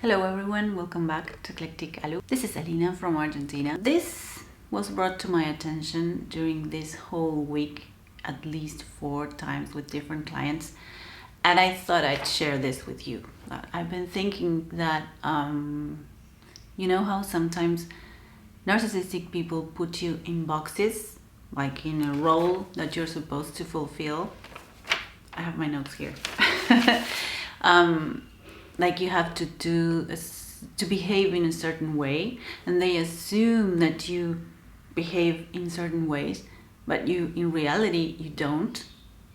Hello everyone, welcome back to Eclectic. This is Alina from Argentina. This was brought to my attention during this whole week at least 4 times with different clients, and I thought I'd share this with you. I've been thinking that you know how sometimes narcissistic people put you in boxes, like in a role that you're supposed to fulfill. I have my notes here. Like you have to behave in a certain way, and they assume that you behave in certain ways, but you in reality you don't,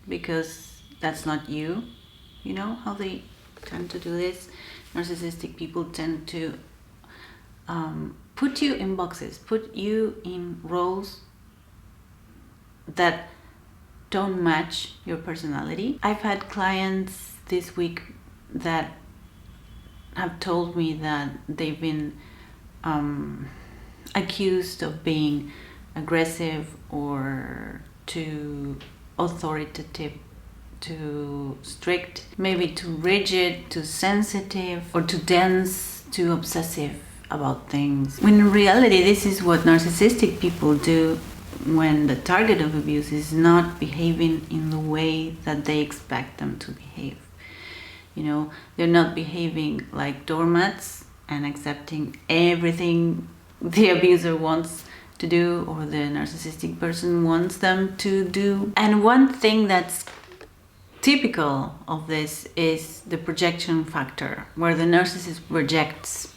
because that's not you. You know how they tend to do this? Narcissistic people tend to put you in boxes, put you in roles that don't match your personality. I've had clients this week that have told me that they've been accused of being aggressive or too authoritative, too strict, maybe too rigid, too sensitive, or too dense, too obsessive about things. When in reality, this is what narcissistic people do when the target of abuse is not behaving in the way that they expect them to behave. You know, they're not behaving like doormats and accepting everything the abuser wants to do or the narcissistic person wants them to do. And one thing that's typical of this is the projection factor, where the narcissist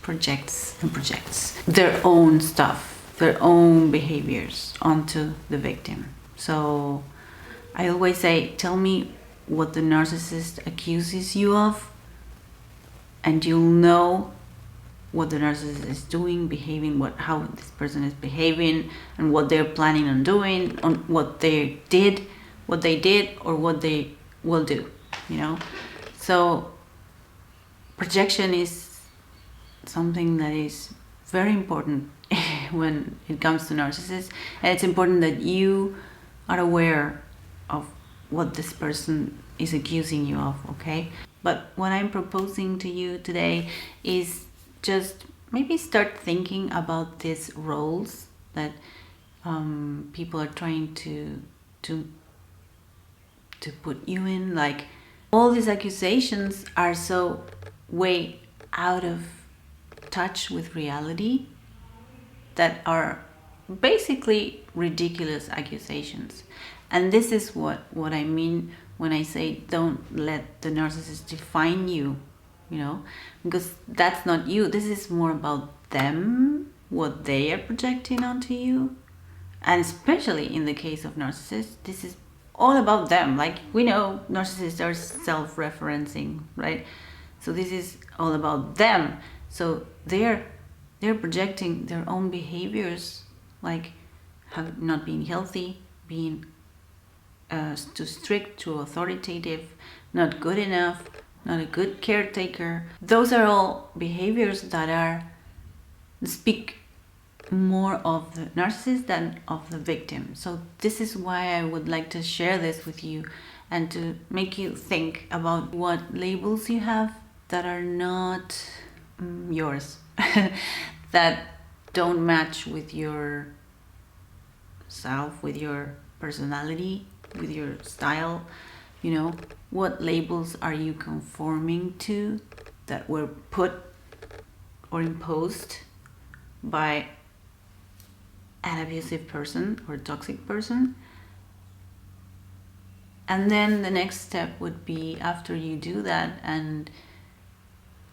projects their own stuff, their own behaviors onto the victim. So I always say, tell me what the narcissist accuses you of, and you'll know what the narcissist is doing, behaving, how this person is behaving, and what they're planning on doing, on what they did, or what they will do, you know. So projection is something that is very important when it comes to narcissists, and it's important that you are aware of what this person is accusing you of, okay? But what I'm proposing to you today is just maybe start thinking about these roles that people are trying to put you in. Like, all these accusations are so way out of touch with reality that are basically ridiculous accusations. And this is what I mean when I say don't let the narcissist define you, you know, because that's not you. This is more about them, what they are projecting onto you. And especially in the case of narcissists, this is all about them. Like, we know narcissists are self-referencing, right? So this is all about them. So they're projecting their own behaviors, like not being healthy, being too strict, too authoritative, not good enough, not a good caretaker. Those are all behaviors that speak more of the narcissist than of the victim. So this is why I would like to share this with you and to make you think about what labels you have that are not yours, that don't match with your self, with your personality, with your style. You know, what labels are you conforming to that were put or imposed by an abusive person or toxic person? And then the next step would be, after you do that and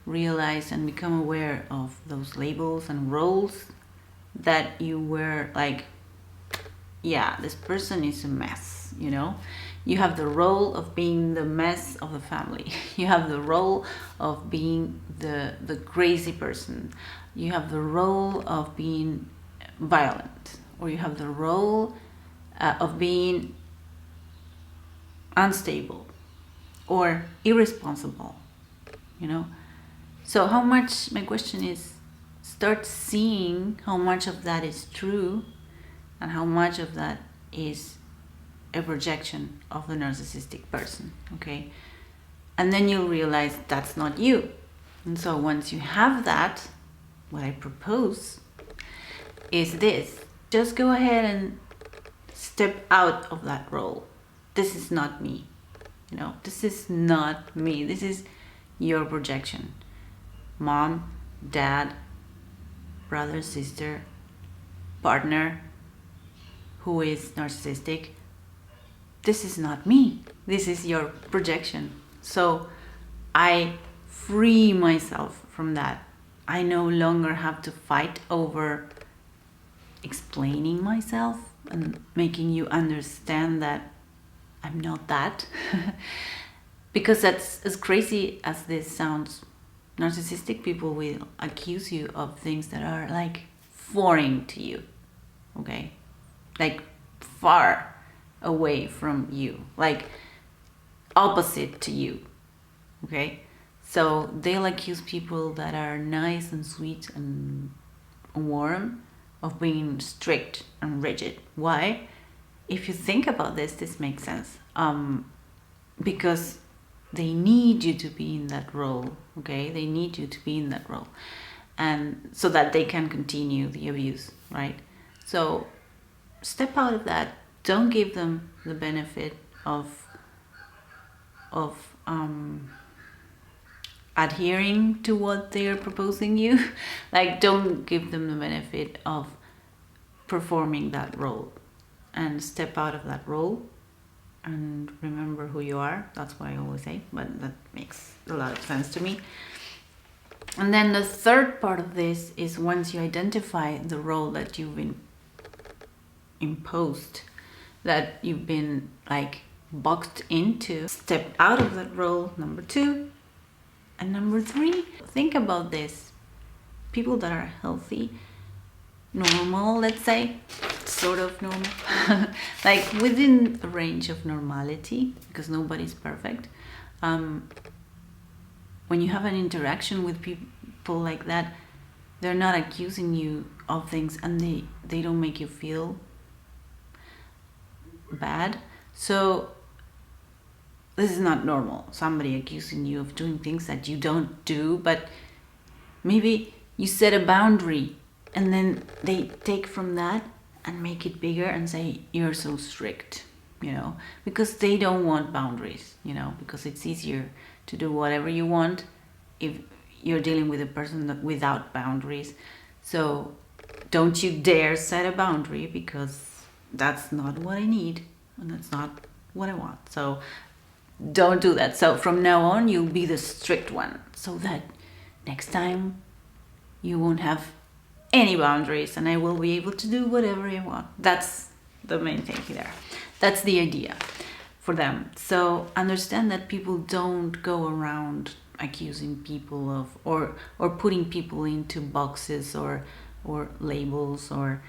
realize and become aware of those labels and roles, that you were like, yeah, this person is a mess, you know. You have the role of being the mess of the family. You have the role of being the crazy person. You have the role of being violent, or you have the role of being unstable or irresponsible, you know. So how much, my question is, start seeing how much of that is true and how much of that is a projection of the narcissistic person, okay? And then you'll realize that's not you. And so once you have that, what I propose is this. Just go ahead and step out of that role. This is not me. You know, this is not me. This is your projection. Mom, dad, brother, sister, partner who is narcissistic. This is not me. This is your projection. So I free myself from that. I no longer have to fight over explaining myself and making you understand that I'm not that. Because that's, as crazy as this sounds, narcissistic people will accuse you of things that are like foreign to you, okay? Like far away from you, like opposite to you, okay? So they'll accuse people that are nice and sweet and warm of being strict and rigid. Why? If you think about this, this makes sense. Because they need you to be in that role, okay? They need you to be in that role, and so that they can continue the abuse, right? So step out of that. Don't give them the benefit of adhering to what they're proposing you. Like, don't give them the benefit of performing that role, and step out of that role and remember who you are. That's what I always say, but that makes a lot of sense to me. And then the third part of this is, once you identify the role that you've been imposed, that you've been like boxed into, step out of that role, number 2. And number 3, think about this. People that are healthy, normal, let's say, sort of normal, like within a range of normality, because nobody's perfect. When you have an interaction with people like that, they're not accusing you of things, and they don't make you feel bad. So this is not normal. Somebody accusing you of doing things that you don't do, but maybe you set a boundary and then they take from that and make it bigger and say, you're so strict, you know, because they don't want boundaries, you know, because it's easier to do whatever you want if you're dealing with a person that without boundaries. So don't you dare set a boundary, because that's not what I need and that's not what I want. So don't do that. So from now on, you'll be the strict one, so that next time you won't have any boundaries and I will be able to do whatever I want. That's the main thing there. That's the idea for them. So understand that people don't go around accusing people of or putting people into boxes or labels or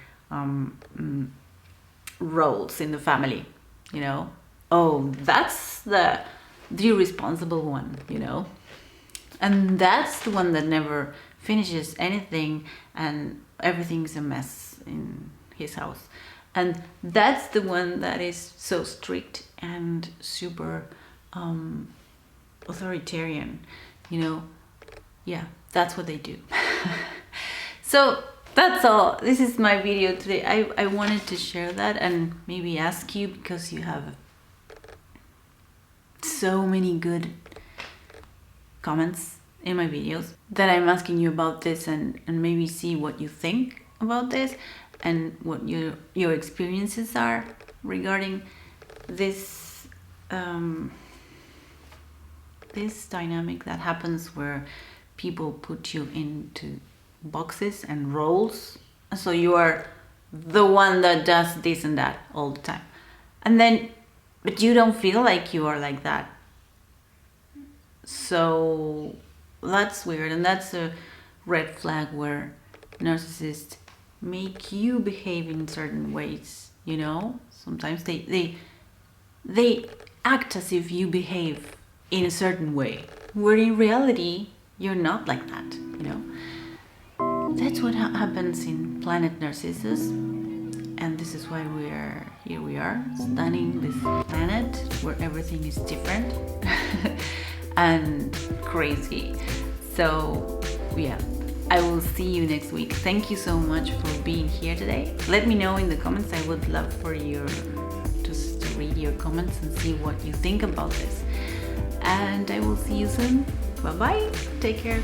roles in the family, you know. Oh, that's the irresponsible one, you know, and that's the one that never finishes anything and everything's a mess in his house. And that's the one that is so strict and super authoritarian, you know. Yeah, that's what they do. So that's all. This is my video today. I wanted to share that and maybe ask you, because you have so many good comments in my videos, that I'm asking you about this, and maybe see what you think about this and what your experiences are regarding this this dynamic that happens where people put you into boxes and roles. So you are the one that does this and that all the time, and then but you don't feel like you are like that. So that's weird, and that's a red flag where narcissists make you behave in certain ways, you know. Sometimes they act as if you behave in a certain way, where in reality you're not like that, you know. That's what happens in Planet Narcissus, and this is why we are studying this planet where everything is different and crazy. So yeah, I will see you next week. Thank you so much for being here today. Let me know in the comments. I would love for your just to read your comments and see what you think about this. And I will see you soon. Bye bye. Take care.